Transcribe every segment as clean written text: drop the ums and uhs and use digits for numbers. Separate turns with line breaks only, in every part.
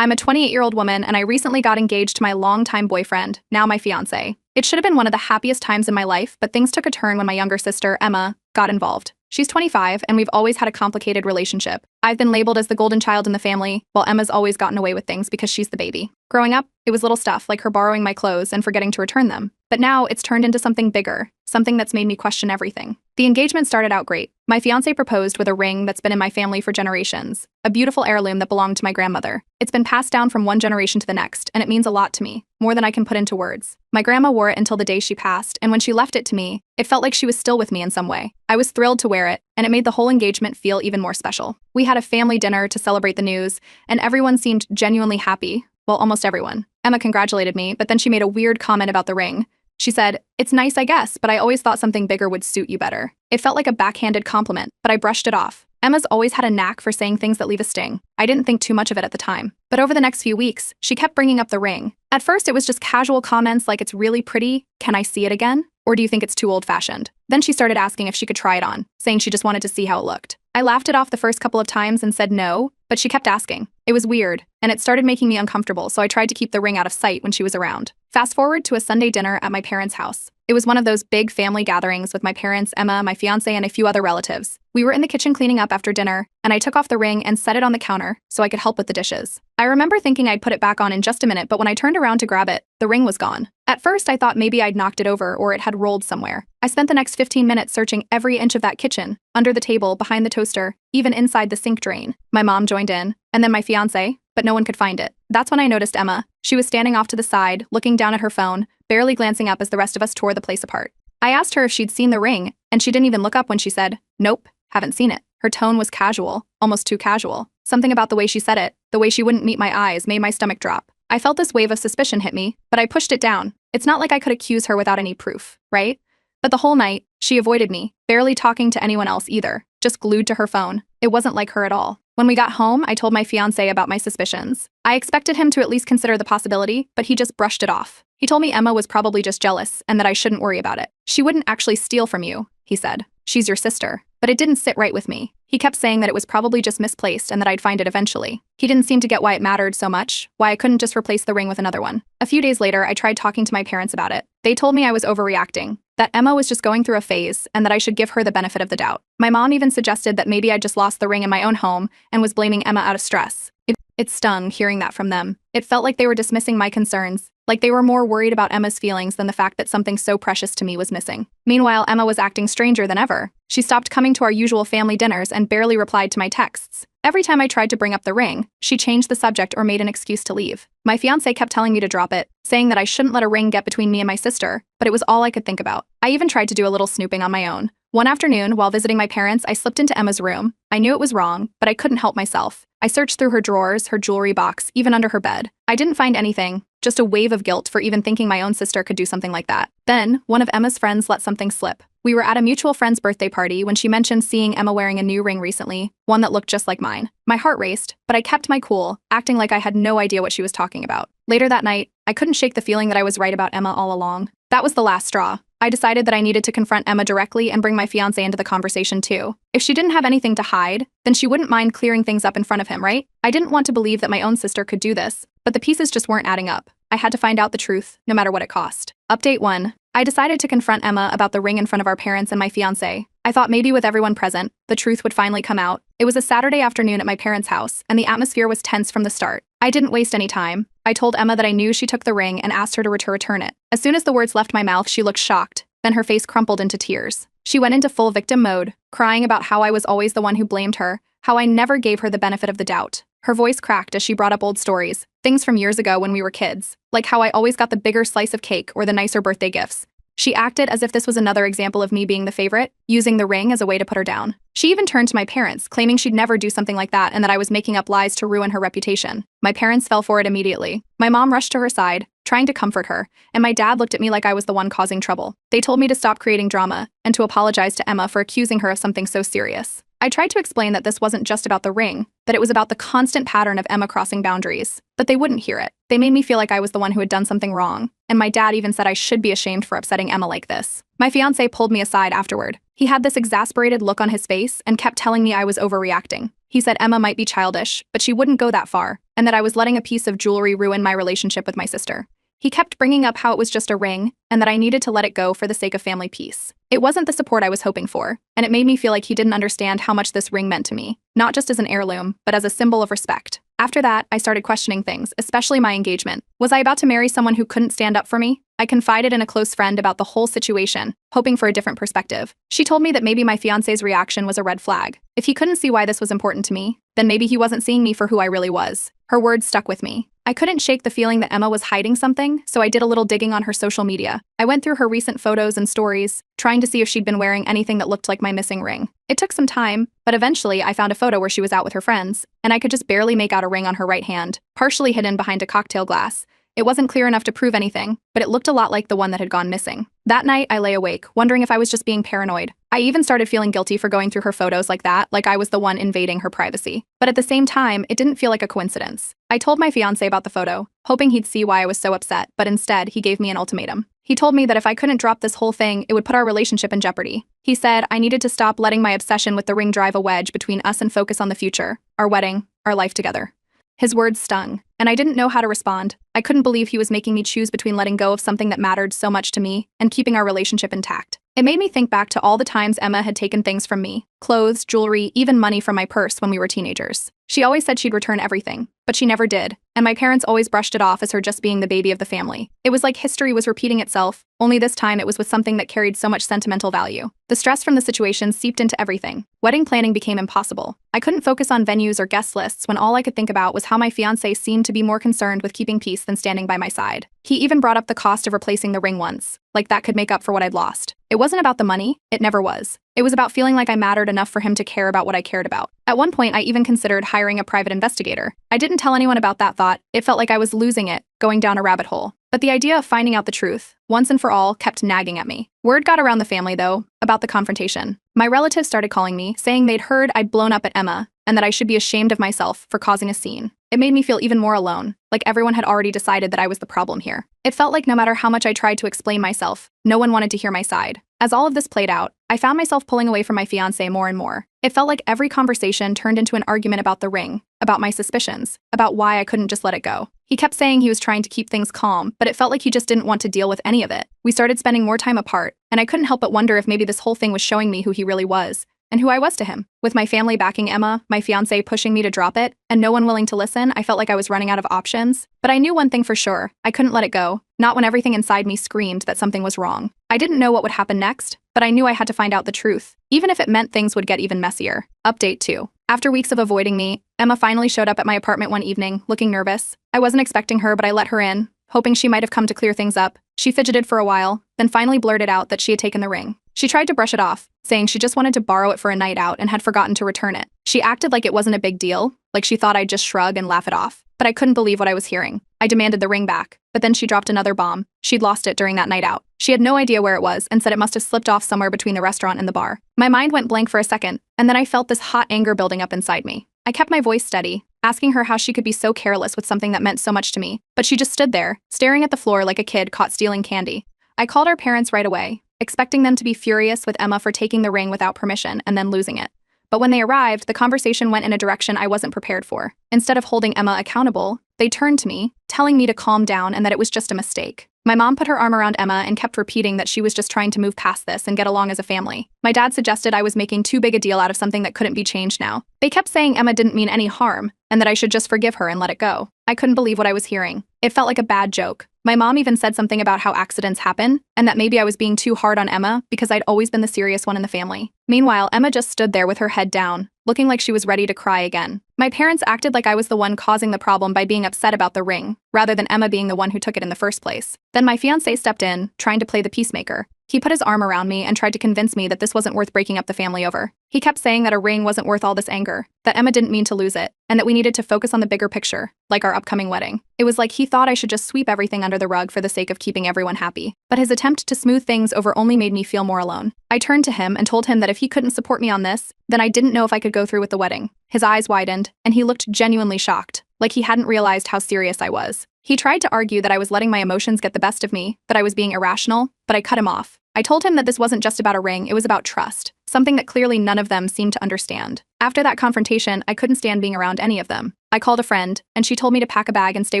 I'm a 28-year-old woman and I recently got engaged to my longtime boyfriend, now my fiancé. It should have been one of the happiest times in my life, but things took a turn when my younger sister, Emma, got involved. She's 25 and we've always had a complicated relationship. I've been labeled as the golden child in the family, while Emma's always gotten away with things because she's the baby. Growing up, it was little stuff like her borrowing my clothes and forgetting to return them. But now it's turned into something bigger, something that's made me question everything. The engagement started out great. My fiancé proposed with a ring that's been in my family for generations, a beautiful heirloom that belonged to my grandmother. It's been passed down from one generation to the next, and it means a lot to me, more than I can put into words. My grandma wore it until the day she passed, and when she left it to me, it felt like she was still with me in some way. I was thrilled to wear it, and it made the whole engagement feel even more special. We had a family dinner to celebrate the news, and everyone seemed genuinely happy. Well, almost everyone. Emma congratulated me, but then she made a weird comment about the ring. She said, "It's nice, I guess, but I always thought something bigger would suit you better." It felt like a backhanded compliment, but I brushed it off. Emma's always had a knack for saying things that leave a sting. I didn't think too much of it at the time. But over the next few weeks, she kept bringing up the ring. At first, it was just casual comments like, "It's really pretty. Can I see it again? Or do you think it's too old-fashioned?" Then she started asking if she could try it on, saying she just wanted to see how it looked. I laughed it off the first couple of times and said no, but she kept asking. It was weird, and it started making me uncomfortable, so I tried to keep the ring out of sight when she was around. Fast forward to a Sunday dinner at my parents' house. It was one of those big family gatherings with my parents, Emma, my fiancé, and a few other relatives. We were in the kitchen cleaning up after dinner, and I took off the ring and set it on the counter so I could help with the dishes. I remember thinking I'd put it back on in just a minute, but when I turned around to grab it, the ring was gone. At first, I thought maybe I'd knocked it over or it had rolled somewhere. I spent the next 15 minutes searching every inch of that kitchen, under the table, behind the toaster, even inside the sink drain. My mom joined in, and then my fiancé, but no one could find it. That's when I noticed Emma. She was standing off to the side, looking down at her phone, barely glancing up as the rest of us tore the place apart. I asked her if she'd seen the ring, and she didn't even look up when she said, "Nope, haven't seen it." Her tone was casual, almost too casual. Something about the way she said it, the way she wouldn't meet my eyes, made my stomach drop. I felt this wave of suspicion hit me, but I pushed it down. It's not like I could accuse her without any proof, right? But the whole night, she avoided me, barely talking to anyone else either, just glued to her phone. It wasn't like her at all. When we got home, I told my fiancé about my suspicions. I expected him to at least consider the possibility, but he just brushed it off. He told me Emma was probably just jealous and that I shouldn't worry about it. "She wouldn't actually steal from you," he said. "She's your sister." But it didn't sit right with me. He kept saying that it was probably just misplaced and that I'd find it eventually. He didn't seem to get why it mattered so much, why I couldn't just replace the ring with another one. A few days later, I tried talking to my parents about it. They told me I was overreacting, that Emma was just going through a phase and that I should give her the benefit of the doubt. My mom even suggested that maybe I'd just lost the ring in my own home and was blaming Emma out of stress. It stung hearing that from them. It felt like they were dismissing my concerns, like they were more worried about Emma's feelings than the fact that something so precious to me was missing. Meanwhile, Emma was acting stranger than ever. She stopped coming to our usual family dinners and barely replied to my texts. Every time I tried to bring up the ring, she changed the subject or made an excuse to leave. My fiancé kept telling me to drop it, saying that I shouldn't let a ring get between me and my sister, but it was all I could think about. I even tried to do a little snooping on my own. One afternoon, while visiting my parents, I slipped into Emma's room. I knew it was wrong, but I couldn't help myself. I searched through her drawers, her jewelry box, even under her bed. I didn't find anything, just a wave of guilt for even thinking my own sister could do something like that. Then, one of Emma's friends let something slip. We were at a mutual friend's birthday party when she mentioned seeing Emma wearing a new ring recently, one that looked just like mine. My heart raced, but I kept my cool, acting like I had no idea what she was talking about. Later that night, I couldn't shake the feeling that I was right about Emma all along. That was the last straw. I decided that I needed to confront Emma directly and bring my fiancé into the conversation too. If she didn't have anything to hide, then she wouldn't mind clearing things up in front of him, right? I didn't want to believe that my own sister could do this, but the pieces just weren't adding up. I had to find out the truth, no matter what it cost. Update 1. I decided to confront Emma about the ring in front of our parents and my fiancé. I thought maybe with everyone present, the truth would finally come out. It was a Saturday afternoon at my parents' house, and the atmosphere was tense from the start. I didn't waste any time. I told Emma that I knew she took the ring and asked her to return it. As soon as the words left my mouth, she looked shocked. Then her face crumpled into tears. She went into full victim mode, crying about how I was always the one who blamed her, how I never gave her the benefit of the doubt. Her voice cracked as she brought up old stories, things from years ago when we were kids, like how I always got the bigger slice of cake or the nicer birthday gifts. She acted as if this was another example of me being the favorite, using the ring as a way to put her down. She even turned to my parents, claiming she'd never do something like that and that I was making up lies to ruin her reputation. My parents fell for it immediately. My mom rushed to her side, trying to comfort her, and my dad looked at me like I was the one causing trouble. They told me to stop creating drama and to apologize to Emma for accusing her of something so serious. I tried to explain that this wasn't just about the ring, that it was about the constant pattern of Emma crossing boundaries, but they wouldn't hear it. They made me feel like I was the one who had done something wrong, and my dad even said I should be ashamed for upsetting Emma like this. My fiancé pulled me aside afterward. He had this exasperated look on his face and kept telling me I was overreacting. He said Emma might be childish, but she wouldn't go that far, and that I was letting a piece of jewelry ruin my relationship with my sister. He kept bringing up how it was just a ring and that I needed to let it go for the sake of family peace. It wasn't the support I was hoping for, and it made me feel like he didn't understand how much this ring meant to me, not just as an heirloom, but as a symbol of respect. After that, I started questioning things, especially my engagement. Was I about to marry someone who couldn't stand up for me? I confided in a close friend about the whole situation, hoping for a different perspective. She told me that maybe my fiancé's reaction was a red flag. If he couldn't see why this was important to me, then maybe he wasn't seeing me for who I really was. Her words stuck with me. I couldn't shake the feeling that Emma was hiding something, so I did a little digging on her social media. I went through her recent photos and stories, trying to see if she'd been wearing anything that looked like my missing ring. It took some time, but eventually I found a photo where she was out with her friends, and I could just barely make out a ring on her right hand, partially hidden behind a cocktail glass. It wasn't clear enough to prove anything, but it looked a lot like the one that had gone missing. That night, I lay awake, wondering if I was just being paranoid. I even started feeling guilty for going through her photos like that, like I was the one invading her privacy. But at the same time, it didn't feel like a coincidence. I told my fiancé about the photo, hoping he'd see why I was so upset, but instead, he gave me an ultimatum. He told me that if I couldn't drop this whole thing, it would put our relationship in jeopardy. He said I needed to stop letting my obsession with the ring drive a wedge between us and focus on the future, our wedding, our life together. His words stung, and I didn't know how to respond. I couldn't believe he was making me choose between letting go of something that mattered so much to me and keeping our relationship intact. It made me think back to all the times Emma had taken things from me, clothes, jewelry, even money from my purse when we were teenagers. She always said she'd return everything, but she never did, and my parents always brushed it off as her just being the baby of the family. It was like history was repeating itself, only this time it was with something that carried so much sentimental value. The stress from the situation seeped into everything. Wedding planning became impossible. I couldn't focus on venues or guest lists when all I could think about was how my fiancé seemed to be more concerned with keeping peace than standing by my side. He even brought up the cost of replacing the ring once, like that could make up for what I'd lost. It wasn't about the money, it never was. It was about feeling like I mattered enough for him to care about what I cared about. At one point, I even considered hiring a private investigator. I didn't tell anyone about that thought. It felt like I was losing it, going down a rabbit hole. But the idea of finding out the truth, once and for all, kept nagging at me. Word got around the family, though, about the confrontation. My relatives started calling me, saying they'd heard I'd blown up at Emma, and that I should be ashamed of myself for causing a scene. It made me feel even more alone, like everyone had already decided that I was the problem here. It felt like no matter how much I tried to explain myself, no one wanted to hear my side. As all of this played out, I found myself pulling away from my fiancé more and more. It felt like every conversation turned into an argument about the ring, about my suspicions, about why I couldn't just let it go. He kept saying he was trying to keep things calm, but it felt like he just didn't want to deal with any of it. We started spending more time apart, and I couldn't help but wonder if maybe this whole thing was showing me who he really was, and who I was to him. With my family backing Emma, my fiancé pushing me to drop it, and no one willing to listen, I felt like I was running out of options. But I knew one thing for sure, I couldn't let it go, not when everything inside me screamed that something was wrong. I didn't know what would happen next, but I knew I had to find out the truth, even if it meant things would get even messier. Update 2. After weeks of avoiding me, Emma finally showed up at my apartment one evening, looking nervous. I wasn't expecting her, but I let her in, hoping she might have come to clear things up. She fidgeted for a while, then finally blurted out that she had taken the ring. She tried to brush it off, saying she just wanted to borrow it for a night out and had forgotten to return it. She acted like it wasn't a big deal, like she thought I'd just shrug and laugh it off. But I couldn't believe what I was hearing. I demanded the ring back, but then she dropped another bomb. She'd lost it during that night out. She had no idea where it was and said it must have slipped off somewhere between the restaurant and the bar. My mind went blank for a second, and then I felt this hot anger building up inside me. I kept my voice steady, asking her how she could be so careless with something that meant so much to me, but she just stood there, staring at the floor like a kid caught stealing candy. I called our parents right away, expecting them to be furious with Emma for taking the ring without permission and then losing it. But when they arrived, the conversation went in a direction I wasn't prepared for. Instead of holding Emma accountable, they turned to me, telling me to calm down and that it was just a mistake. My mom put her arm around Emma and kept repeating that she was just trying to move past this and get along as a family. My dad suggested I was making too big a deal out of something that couldn't be changed now. They kept saying Emma didn't mean any harm and that I should just forgive her and let it go. I couldn't believe what I was hearing. It felt like a bad joke. My mom even said something about how accidents happen and that maybe I was being too hard on Emma because I'd always been the serious one in the family. Meanwhile, Emma just stood there with her head down, looking like she was ready to cry again. My parents acted like I was the one causing the problem by being upset about the ring, rather than Emma being the one who took it in the first place. Then my fiancé stepped in, trying to play the peacemaker. He put his arm around me and tried to convince me that this wasn't worth breaking up the family over. He kept saying that a ring wasn't worth all this anger, that Emma didn't mean to lose it, and that we needed to focus on the bigger picture, like our upcoming wedding. It was like he thought I should just sweep everything under the rug for the sake of keeping everyone happy. But his attempt to smooth things over only made me feel more alone. I turned to him and told him that if he couldn't support me on this, then I didn't know if I could go through with the wedding. His eyes widened, and he looked genuinely shocked, like he hadn't realized how serious I was. He tried to argue that I was letting my emotions get the best of me, that I was being irrational, but I cut him off. I told him that this wasn't just about a ring, it was about trust, something that clearly none of them seemed to understand. After that confrontation, I couldn't stand being around any of them. I called a friend, and she told me to pack a bag and stay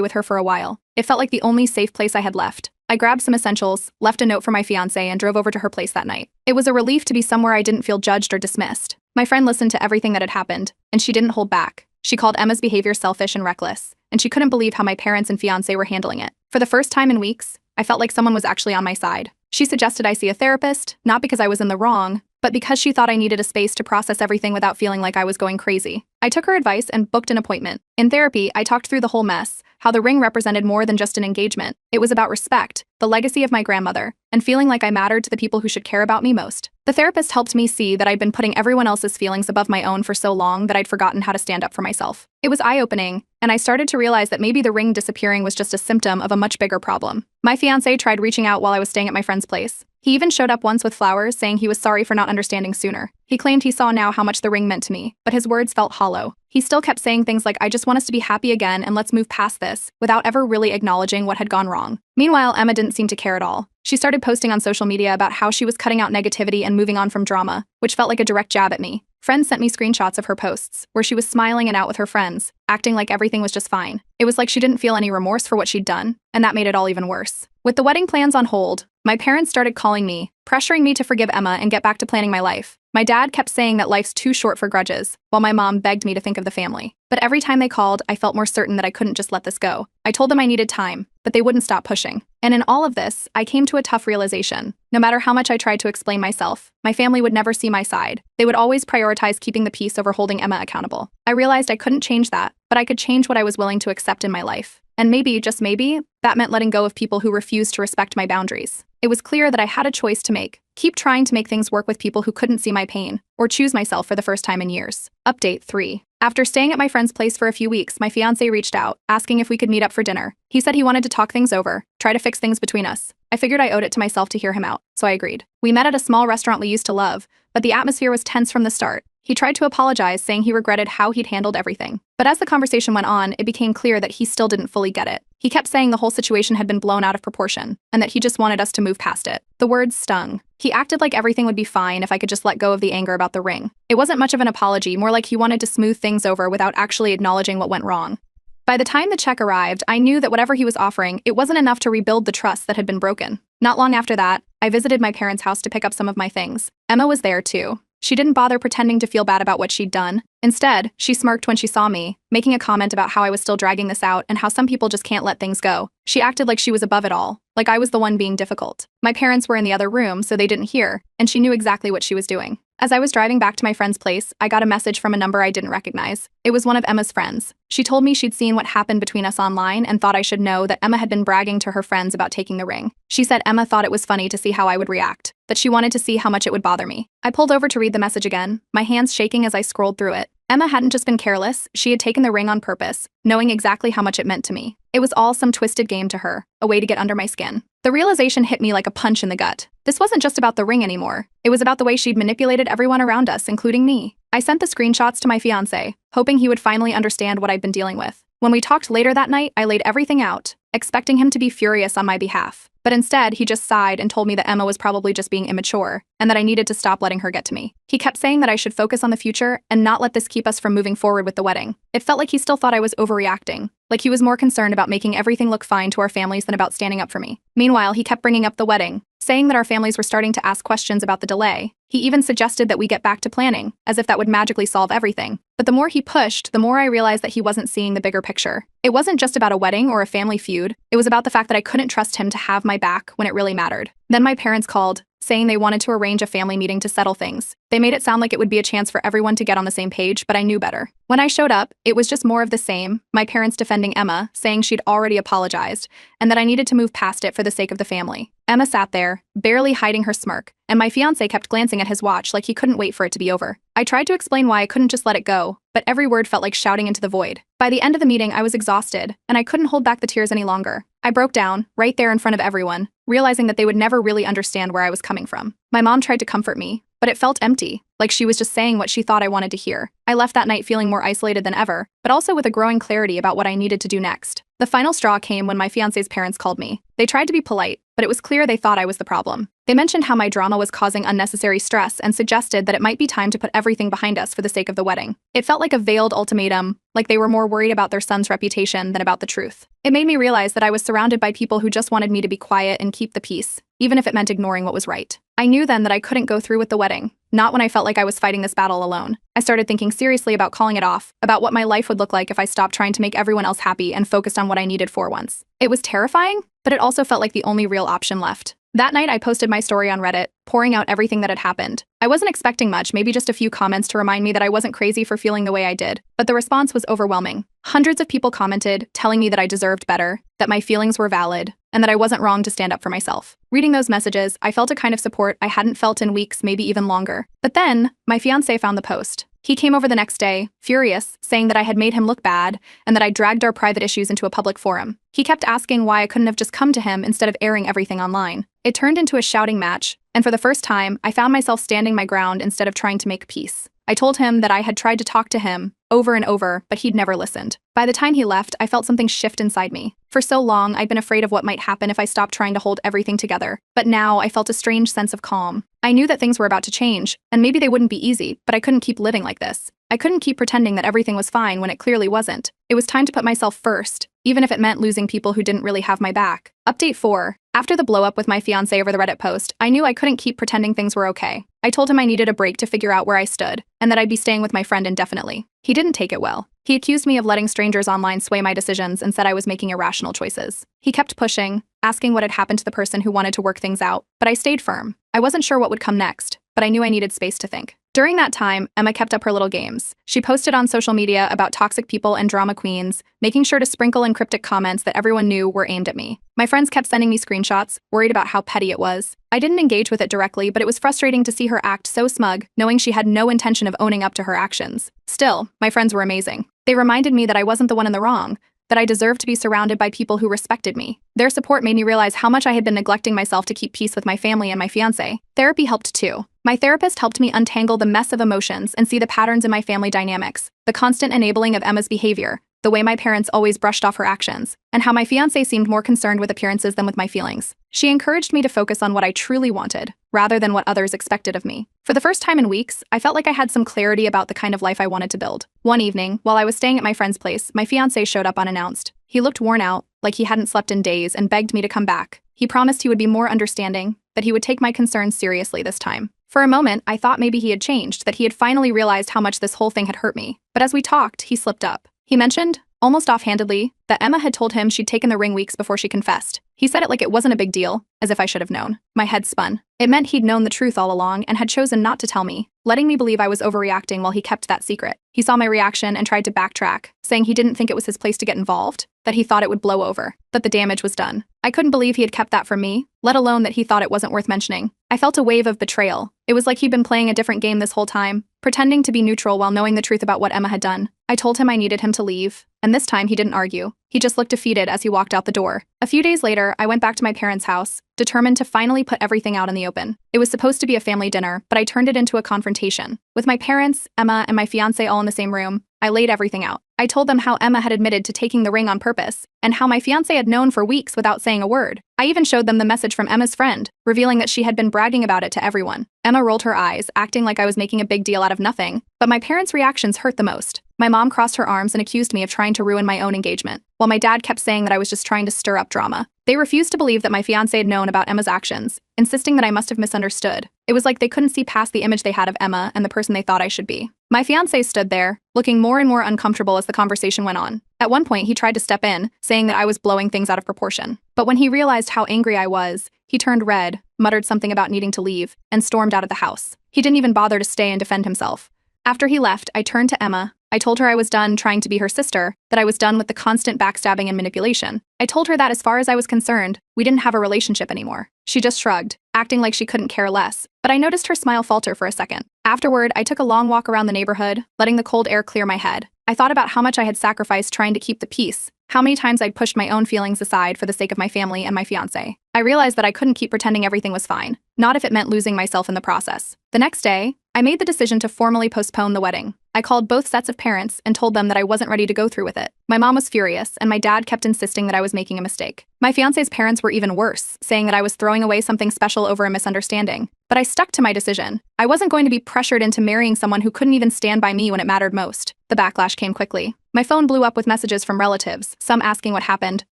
with her for a while. It felt like the only safe place I had left. I grabbed some essentials, left a note for my fiancé, and drove over to her place that night. It was a relief to be somewhere I didn't feel judged or dismissed. My friend listened to everything that had happened, and she didn't hold back. She called Emma's behavior selfish and reckless, and she couldn't believe how my parents and fiancé were handling it. For the first time in weeks, I felt like someone was actually on my side. She suggested I see a therapist, not because I was in the wrong, but because she thought I needed a space to process everything without feeling like I was going crazy. I took her advice and booked an appointment. In therapy, I talked through the whole mess, how the ring represented more than just an engagement. It was about respect, the legacy of my grandmother, and feeling like I mattered to the people who should care about me most. The therapist helped me see that I'd been putting everyone else's feelings above my own for so long that I'd forgotten how to stand up for myself. It was eye-opening, and I started to realize that maybe the ring disappearing was just a symptom of a much bigger problem. My fiancé tried reaching out while I was staying at my friend's place. He even showed up once with flowers, saying he was sorry for not understanding sooner. He claimed he saw now how much the ring meant to me, but his words felt hollow. He still kept saying things like, "I just want us to be happy again and let's move past this," without ever really acknowledging what had gone wrong. Meanwhile, Emma didn't seem to care at all. She started posting on social media about how she was cutting out negativity and moving on from drama, which felt like a direct jab at me. Friends sent me screenshots of her posts, where she was smiling and out with her friends, acting like everything was just fine. It was like she didn't feel any remorse for what she'd done, and that made it all even worse. With the wedding plans on hold, my parents started calling me, pressuring me to forgive Emma and get back to planning my life. My dad kept saying that life's too short for grudges, while my mom begged me to think of the family. But every time they called, I felt more certain that I couldn't just let this go. I told them I needed time, but they wouldn't stop pushing. And in all of this, I came to a tough realization. No matter how much I tried to explain myself, my family would never see my side. They would always prioritize keeping the peace over holding Emma accountable. I realized I couldn't change that, but I could change what I was willing to accept in my life. And maybe, just maybe, that meant letting go of people who refused to respect my boundaries. It was clear that I had a choice to make: keep trying to make things work with people who couldn't see my pain, or choose myself for the first time in years. Update 3. After staying at my friend's place for a few weeks, my fiancé reached out, asking if we could meet up for dinner. He said he wanted to talk things over, try to fix things between us. I figured I owed it to myself to hear him out, so I agreed. We met at a small restaurant we used to love, but the atmosphere was tense from the start. He tried to apologize, saying he regretted how he'd handled everything. But as the conversation went on, it became clear that he still didn't fully get it. He kept saying the whole situation had been blown out of proportion, and that he just wanted us to move past it. The words stung. He acted like everything would be fine if I could just let go of the anger about the ring. It wasn't much of an apology, more like he wanted to smooth things over without actually acknowledging what went wrong. By the time the check arrived, I knew that whatever he was offering, it wasn't enough to rebuild the trust that had been broken. Not long after that, I visited my parents' house to pick up some of my things. Emma was there too. She didn't bother pretending to feel bad about what she'd done. Instead, she smirked when she saw me, making a comment about how I was still dragging this out and how some people just can't let things go. She acted like she was above it all, like I was the one being difficult. My parents were in the other room, so they didn't hear, and she knew exactly what she was doing. As I was driving back to my friend's place, I got a message from a number I didn't recognize. It was one of Emma's friends. She told me she'd seen what happened between us online and thought I should know that Emma had been bragging to her friends about taking the ring. She said Emma thought it was funny to see how I would react, that she wanted to see how much it would bother me. I pulled over to read the message again, my hands shaking as I scrolled through it. Emma hadn't just been careless, she had taken the ring on purpose, knowing exactly how much it meant to me. It was all some twisted game to her, a way to get under my skin. The realization hit me like a punch in the gut. This wasn't just about the ring anymore. It was about the way she'd manipulated everyone around us, including me. I sent the screenshots to my fiancé, hoping he would finally understand what I'd been dealing with. When we talked later that night, I laid everything out, expecting him to be furious on my behalf. But instead, he just sighed and told me that Emma was probably just being immature, and that I needed to stop letting her get to me. He kept saying that I should focus on the future and not let this keep us from moving forward with the wedding. It felt like he still thought I was overreacting, like he was more concerned about making everything look fine to our families than about standing up for me. Meanwhile, he kept bringing up the wedding, saying that our families were starting to ask questions about the delay. He even suggested that we get back to planning, as if that would magically solve everything. But the more he pushed, the more I realized that he wasn't seeing the bigger picture. It wasn't just about a wedding or a family feud. It was about the fact that I couldn't trust him to have my back when it really mattered. Then my parents called, saying they wanted to arrange a family meeting to settle things. They made it sound like it would be a chance for everyone to get on the same page, but I knew better. When I showed up, it was just more of the same, my parents defending Emma, saying she'd already apologized, and that I needed to move past it for the sake of the family. Emma sat there, barely hiding her smirk, and my fiancé kept glancing at his watch like he couldn't wait for it to be over. I tried to explain why I couldn't just let it go, but every word felt like shouting into the void. By the end of the meeting, I was exhausted, and I couldn't hold back the tears any longer. I broke down, right there in front of everyone, realizing that they would never really understand where I was coming from. My mom tried to comfort me, but it felt empty, like she was just saying what she thought I wanted to hear. I left that night feeling more isolated than ever, but also with a growing clarity about what I needed to do next. The final straw came when my fiancé's parents called me. They tried to be polite, but it was clear they thought I was the problem. They mentioned how my drama was causing unnecessary stress and suggested that it might be time to put everything behind us for the sake of the wedding. It felt like a veiled ultimatum, like they were more worried about their son's reputation than about the truth. It made me realize that I was surrounded by people who just wanted me to be quiet and keep the peace, even if it meant ignoring what was right. I knew then that I couldn't go through with the wedding, not when I felt like I was fighting this battle alone. I started thinking seriously about calling it off, about what my life would look like if I stopped trying to make everyone else happy and focused on what I needed for once. It was terrifying, but it also felt like the only real option left. That night, I posted my story on Reddit, pouring out everything that had happened. I wasn't expecting much, maybe just a few comments to remind me that I wasn't crazy for feeling the way I did, but the response was overwhelming. Hundreds of people commented, telling me that I deserved better, that my feelings were valid, and that I wasn't wrong to stand up for myself. Reading those messages, I felt a kind of support I hadn't felt in weeks, maybe even longer. But then, my fiancé found the post. He came over the next day, furious, saying that I had made him look bad and that I dragged our private issues into a public forum. He kept asking why I couldn't have just come to him instead of airing everything online. It turned into a shouting match, and for the first time, I found myself standing my ground instead of trying to make peace. I told him that I had tried to talk to him over and over, but he'd never listened. By the time he left, I felt something shift inside me. For so long, I'd been afraid of what might happen if I stopped trying to hold everything together. But now, I felt a strange sense of calm. I knew that things were about to change, and maybe they wouldn't be easy, but I couldn't keep living like this. I couldn't keep pretending that everything was fine when it clearly wasn't. It was time to put myself first, even if it meant losing people who didn't really have my back. Update 4. After the blow-up with my fiancé over the Reddit post, I knew I couldn't keep pretending things were okay. I told him I needed a break to figure out where I stood, and that I'd be staying with my friend indefinitely. He didn't take it well. He accused me of letting strangers online sway my decisions and said I was making irrational choices. He kept pushing, asking what had happened to the person who wanted to work things out, but I stayed firm. I wasn't sure what would come next, but I knew I needed space to think. During that time, Emma kept up her little games. She posted on social media about toxic people and drama queens, making sure to sprinkle in cryptic comments that everyone knew were aimed at me. My friends kept sending me screenshots, worried about how petty it was. I didn't engage with it directly, but it was frustrating to see her act so smug, knowing she had no intention of owning up to her actions. Still, my friends were amazing. They reminded me that I wasn't the one in the wrong, that I deserved to be surrounded by people who respected me. Their support made me realize how much I had been neglecting myself to keep peace with my family and my fiancé. Therapy helped too. My therapist helped me untangle the mess of emotions and see the patterns in my family dynamics, the constant enabling of Emma's behavior, the way my parents always brushed off her actions, and how my fiancé seemed more concerned with appearances than with my feelings. She encouraged me to focus on what I truly wanted, rather than what others expected of me. For the first time in weeks, I felt like I had some clarity about the kind of life I wanted to build. One evening, while I was staying at my friend's place, my fiancé showed up unannounced. He looked worn out, like he hadn't slept in days, and begged me to come back. He promised he would be more understanding, that he would take my concerns seriously this time. For a moment, I thought maybe he had changed, that he had finally realized how much this whole thing had hurt me. But as we talked, he slipped up. He mentioned, almost offhandedly, that Emma had told him she'd taken the ring weeks before she confessed. He said it like it wasn't a big deal, as if I should have known. My head spun. It meant he'd known the truth all along and had chosen not to tell me, letting me believe I was overreacting while he kept that secret. He saw my reaction and tried to backtrack, saying he didn't think it was his place to get involved, that he thought it would blow over, that the damage was done. I couldn't believe he had kept that from me, let alone that he thought it wasn't worth mentioning. I felt a wave of betrayal. It was like he'd been playing a different game this whole time, pretending to be neutral while knowing the truth about what Emma had done. I told him I needed him to leave, and this time he didn't argue. He just looked defeated as he walked out the door. A few days later, I went back to my parents' house, determined to finally put everything out in the open. It was supposed to be a family dinner, but I turned it into a confrontation. With my parents, Emma, and my fiancé all in the same room, I laid everything out. I told them how Emma had admitted to taking the ring on purpose, and how my fiancé had known for weeks without saying a word. I even showed them the message from Emma's friend, revealing that she had been bragging about it to everyone. Emma rolled her eyes, acting like I was making a big deal out of nothing, but my parents' reactions hurt the most. My mom crossed her arms and accused me of trying to ruin my own engagement, while my dad kept saying that I was just trying to stir up drama. They refused to believe that my fiancé had known about Emma's actions, insisting that I must have misunderstood. It was like they couldn't see past the image they had of Emma and the person they thought I should be. My fiancé stood there, looking more and more uncomfortable as the conversation went on. At one point, he tried to step in, saying that I was blowing things out of proportion. But when he realized how angry I was, he turned red, muttered something about needing to leave, and stormed out of the house. He didn't even bother to stay and defend himself. After he left, I turned to Emma. I told her I was done trying to be her sister, that I was done with the constant backstabbing and manipulation. I told her that as far as I was concerned, we didn't have a relationship anymore. She just shrugged, acting like she couldn't care less, but I noticed her smile falter for a second. Afterward, I took a long walk around the neighborhood, letting the cold air clear my head. I thought about how much I had sacrificed trying to keep the peace, how many times I'd pushed my own feelings aside for the sake of my family and my fiancé. I realized that I couldn't keep pretending everything was fine, not if it meant losing myself in the process. The next day, I made the decision to formally postpone the wedding. I called both sets of parents and told them that I wasn't ready to go through with it. My mom was furious, and my dad kept insisting that I was making a mistake. My fiancé's parents were even worse, saying that I was throwing away something special over a misunderstanding. But I stuck to my decision. I wasn't going to be pressured into marrying someone who couldn't even stand by me when it mattered most. The backlash came quickly. My phone blew up with messages from relatives, some asking what happened,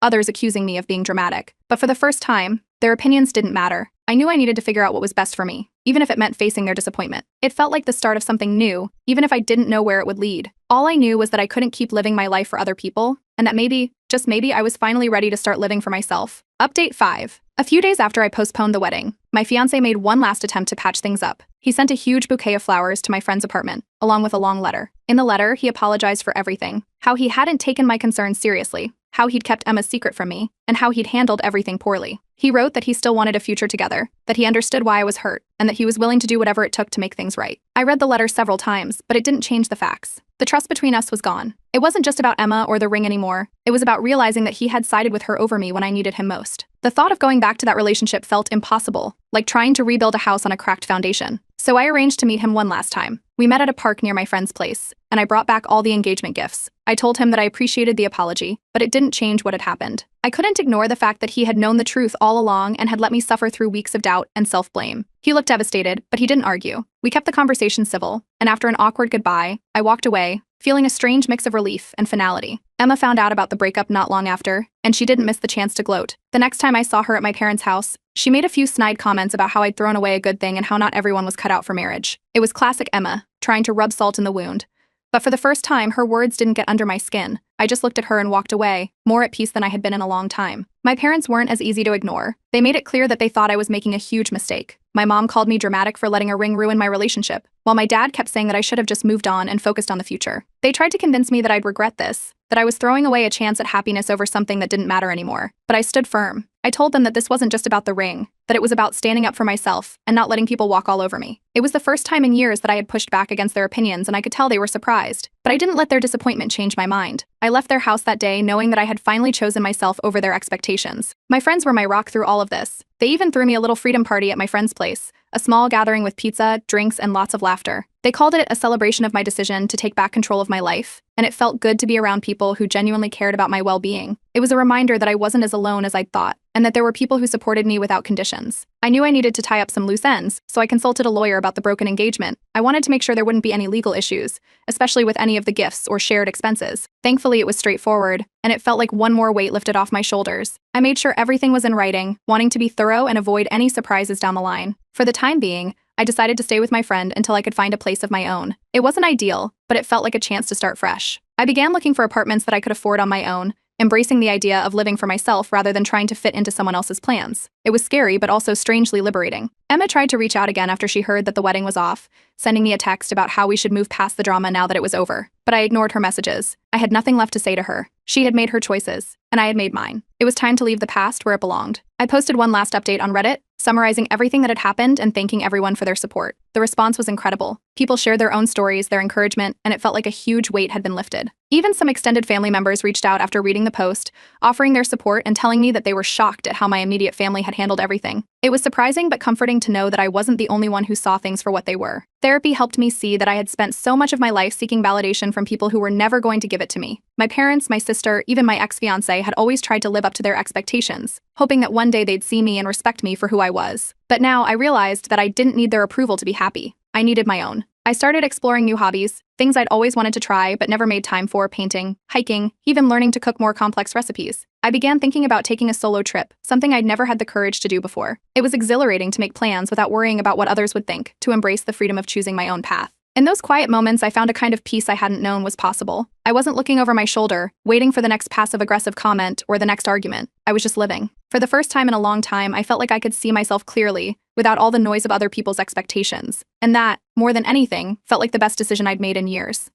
others accusing me of being dramatic. But for the first time, their opinions didn't matter. I knew I needed to figure out what was best for me, even if it meant facing their disappointment. It felt like the start of something new, even if I didn't know where it would lead. All I knew was that I couldn't keep living my life for other people, and that maybe, just maybe, I was finally ready to start living for myself. Update 5. A few days after I postponed the wedding, my fiancé made one last attempt to patch things up. He sent a huge bouquet of flowers to my friend's apartment, along with a long letter. In the letter, he apologized for everything, how he hadn't taken my concerns seriously, how he'd kept Emma's secret from me, and how he'd handled everything poorly. He wrote that he still wanted a future together, that he understood why I was hurt, and that he was willing to do whatever it took to make things right. I read the letter several times, but it didn't change the facts. The trust between us was gone. It wasn't just about Emma or the ring anymore. It was about realizing that he had sided with her over me when I needed him most. The thought of going back to that relationship felt impossible, like trying to rebuild a house on a cracked foundation. So I arranged to meet him one last time. We met at a park near my friend's place, and I brought back all the engagement gifts. I told him that I appreciated the apology, but it didn't change what had happened. I couldn't ignore the fact that he had known the truth all along and had let me suffer through weeks of doubt and self-blame. He looked devastated, but he didn't argue. We kept the conversation civil, and after an awkward goodbye, I walked away, feeling a strange mix of relief and finality. Emma found out about the breakup not long after, and she didn't miss the chance to gloat. The next time I saw her at my parents' house, she made a few snide comments about how I'd thrown away a good thing and how not everyone was cut out for marriage. It was classic Emma, trying to rub salt in the wound. But for the first time, her words didn't get under my skin. I just looked at her and walked away, more at peace than I had been in a long time. My parents weren't as easy to ignore. They made it clear that they thought I was making a huge mistake. My mom called me dramatic for letting a ring ruin my relationship, while my dad kept saying that I should have just moved on and focused on the future. They tried to convince me that I'd regret this, that I was throwing away a chance at happiness over something that didn't matter anymore. But I stood firm. I told them that this wasn't just about the ring, that it was about standing up for myself and not letting people walk all over me. It was the first time in years that I had pushed back against their opinions, and I could tell they were surprised. But I didn't let their disappointment change my mind. I left their house that day knowing that I had finally chosen myself over their expectations. My friends were my rock through all of this. They even threw me a little freedom party at my friend's place, a small gathering with pizza, drinks, and lots of laughter. They called it a celebration of my decision to take back control of my life, and it felt good to be around people who genuinely cared about my well-being. It was a reminder that I wasn't as alone as I'd thought, and that there were people who supported me without conditions. I knew I needed to tie up some loose ends, so I consulted a lawyer about the broken engagement. I wanted to make sure there wouldn't be any legal issues, especially with any of the gifts or shared expenses. Thankfully, it was straightforward, and it felt like one more weight lifted off my shoulders. I made sure everything was in writing, wanting to be thorough and avoid any surprises down the line. For the time being, I decided to stay with my friend until I could find a place of my own. It wasn't ideal, but it felt like a chance to start fresh. I began looking for apartments that I could afford on my own, embracing the idea of living for myself rather than trying to fit into someone else's plans. It was scary, but also strangely liberating. Emma tried to reach out again after she heard that the wedding was off, sending me a text about how we should move past the drama now that it was over. But I ignored her messages. I had nothing left to say to her. She had made her choices, and I had made mine. It was time to leave the past where it belonged. I posted one last update on Reddit, summarizing everything that had happened and thanking everyone for their support. The response was incredible. People shared their own stories, their encouragement, and it felt like a huge weight had been lifted. Even some extended family members reached out after reading the post, offering their support and telling me that they were shocked at how my immediate family had handled everything. It was surprising but comforting to know that I wasn't the only one who saw things for what they were. Therapy helped me see that I had spent so much of my life seeking validation from people who were never going to give it to me. My parents, my sister, even my ex-fiancé had always tried to live up to their expectations, hoping that one day they'd see me and respect me for who I was. But now I realized that I didn't need their approval to be happy. I needed my own. I started exploring new hobbies, things I'd always wanted to try but never made time for: painting, hiking, even learning to cook more complex recipes. I began thinking about taking a solo trip, something I'd never had the courage to do before. It was exhilarating to make plans without worrying about what others would think, to embrace the freedom of choosing my own path. In those quiet moments, I found a kind of peace I hadn't known was possible. I wasn't looking over my shoulder, waiting for the next passive-aggressive comment or the next argument. I was just living. For the first time in a long time, I felt like I could see myself clearly, without all the noise of other people's expectations. And that, more than anything, felt like the best decision I'd made in years.